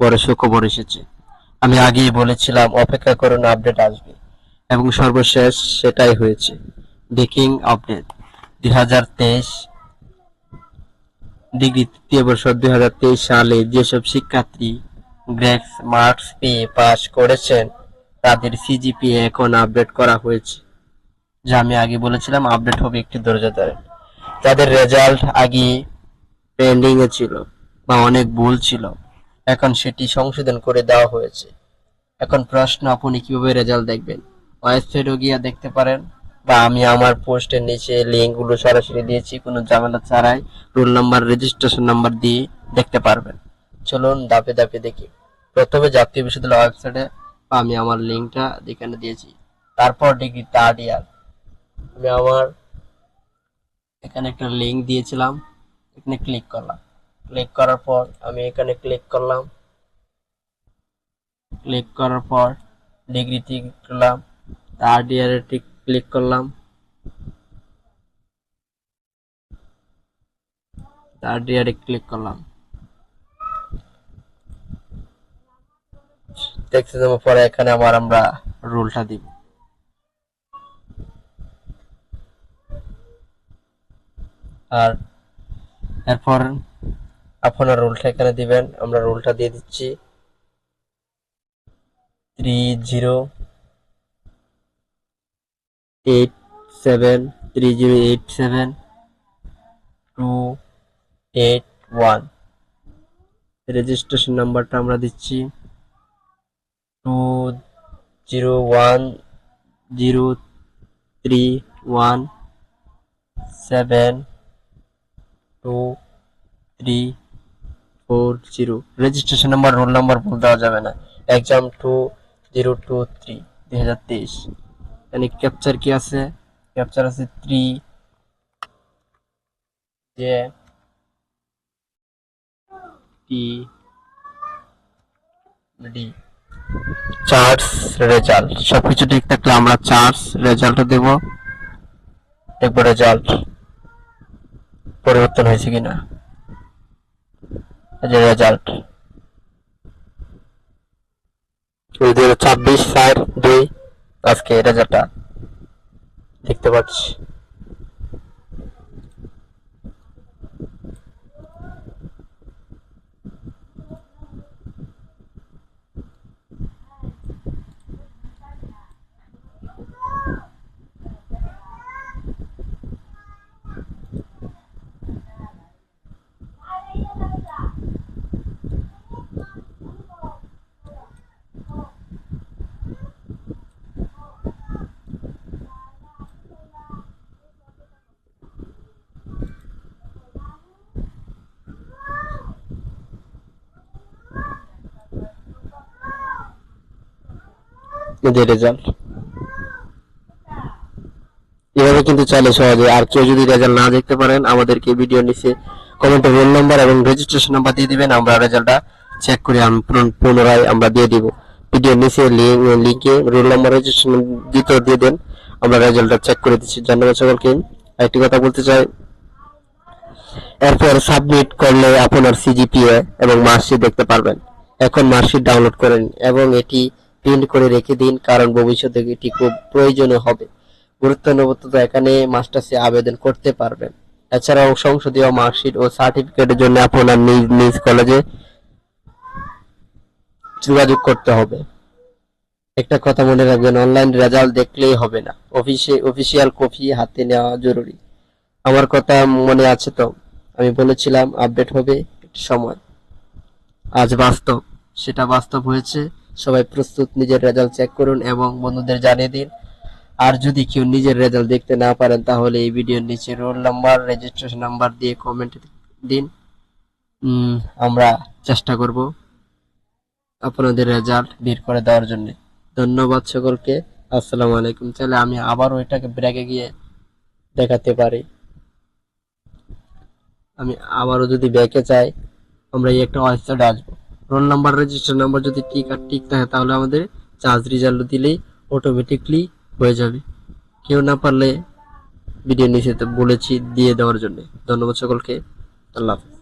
বড় সুখবর এসেছে। আমি আগেই বলেছিলাম অপেক্ষা করুন, আপডেট আসবে, এবং সর্বশেষ সেটাই হয়েছে। ব্রেকিং আপডেট 2023 ডিগ্রি তৃতীয় বর্ষ 2023 সালে যেসব শিক্ষার্থী গ্রেড মার্কস পেয়ে পাস করেছেন তাদের সিজিপিএ এখন আপডেট করা হয়েছে। যা আমি আগে বলেছিলাম আপডেট হবে, একটু ধৈর্য ধরেন। যাদের রেজাল্ট আগে পেন্ডিং এ ছিল বা অনেক ভুল ছিল, এখন সেটি সংশোধন করে দেওয়া হয়েছে। এখন প্রশ্ন, আপনি কিভাবে রেজাল্ট দেখবেন? ওয়েবসাইটে গিয়ে দেখতে পারেন, বা আমি আমার পোস্টের নিচে লিঙ্কগুলো সরাসরি দিয়েছি, কোনো ঝামেলা ছাড়াই রোল নাম্বার, রেজিস্ট্রেশন নাম্বার দিয়ে দেখতে পারবেন। চলুন ধাপে ধাপে দেখি। প্রথমে জাতীয় বিশ্ববিদ্যালয় ওয়েবসাইটে, আমি আমার লিঙ্কটা এখানে দিয়েছি। তারপর ডিগ্রি থার্ড ইয়ার, আমি আমার এখানে একটা লিঙ্ক দিয়েছিলাম, এখানে ক্লিক করলাম। ক্লিক করার পর আমি এখানে ক্লিক করলাম। ক্লিক করার পর ডিগ্রিতে করলাম, থার্ড ইয়ারে ক্লিক করলাম। থার্ড ইয়ারে ক্লিক করলাম। দেখতে যাবো পরে এখানে আমরা রুলটা দিব। আর এরপর আপনার রুলটা এখানে দিবেন। আমরা রুলটা দিয়ে দিচ্ছি 3087 রেজিস্ট্রেশন নাম্বারটা আমরা দিচ্ছি 2010317230। রেজিস্ট্রেশন নাম্বার, রোল নাম্বার ভুল দেওয়া যাবে না। এক্সাম 2023 এখানে ক্যাপচার কি আছে? ক্যাপচার আছে 3 যে ডি চার্জ রেজাল্ট। সবকিছু ঠিক থাকলে আমরা চার্জ রেজাল্ট দেব, দেখব রেজাল্ট পরিবর্তন হয়েছে কিনা। এই যে রেজাল্ট 2024/4/2 আজকে রেজাল্টটা দেখতে পাচ্ছি। যে রেজাল্ট এভাবে কিন্তু চাইলে সহজে। আর কেউ যদি রেজাল্ট না দেখতে পারেন, আমাদেরকে ভিডিও নিচে কমেন্টে রোল নাম্বার এবং রেজিস্ট্রেশন নাম্বার দিয়ে দিবেন, আমরা রেজাল্টটা চেক করে পুনরায় আমরা দিয়ে দিব। ভিডিও নিচে লিঙ্কে রোল নাম্বার, রেজিস্ট্রেশন দিয়ে দেন, আমরা রেজাল্টটা চেক করে দিচ্ছি। ধন্যবাদ সকলকে। একটি কথা বলতে চাই, এরপর সাবমিট করলে আপনার সিজিপিএ এবং মার্কশিট দেখতে পারবেন। এখন মার্কশিট ডাউনলোড করেন এবং এটি প্রিন্ট করে রেখে দিন, কারণ ভবিষ্যতে এটি খুব প্রয়োজনীয় হবে। গুরুত্বপূর্ণ, এখানে মাস্টার্সে আবেদন করতে পারবেন। এছাড়াও সংসদীয় মার্কশিট ও সার্টিফিকেটের জন্য আপনার নিজ নিজ কলেজে যোগাযোগ করতে হবে। একটা কথা মনে রাখবেন, অনলাইন রেজাল্ট দেখলেই হবে না, অফিসিয়াল কপি হাতে নেওয়া জরুরি। আমার কথা মনে আছে তো? আমি বলেছিলাম আপডেট হবে একটু সময়। আজ বাস্তব, সেটা বাস্তব হয়েছে। সবাই প্রস্তুত, নিজের রেজাল্ট চেক করুন এবং বন্ধুদের জানিয়ে দিন। আর যদি কেউ নিজের রেজাল্ট দেখতে না পারেন, তাহলে এই ভিডিওর নিচে রোল নাম্বার, রেজিস্ট্রেশন নাম্বার দিয়ে কমেন্ট দিন। আমরা চেষ্টা করব আপনাদের রেজাল্ট বের করে দেওয়ার জন্য। ধন্যবাদ সকলকে। আসসালামু আলাইকুম। চাইলে আমি আবারও এটাকে ব্রেকে গিয়ে দেখাতে পারি। আমি আবারও যদি ব্যাকে চাই, আমরা এই একটা ওয়েবসাইটে আসবো। রোল নাম্বার, রেজিস্ট্রেশন নাম্বার যদি ঠিক থাকে, তাহলে আমাদের চার্জ রেজাল্ট দিলেই অটোমেটিকলি হয়ে যাবে। কেউ না পারলে ভিডিও নিচে বলেছি দিয়ে দেওয়ার জন্য। ধন্যবাদ সকলকে। আল্লাহ হাফেজ।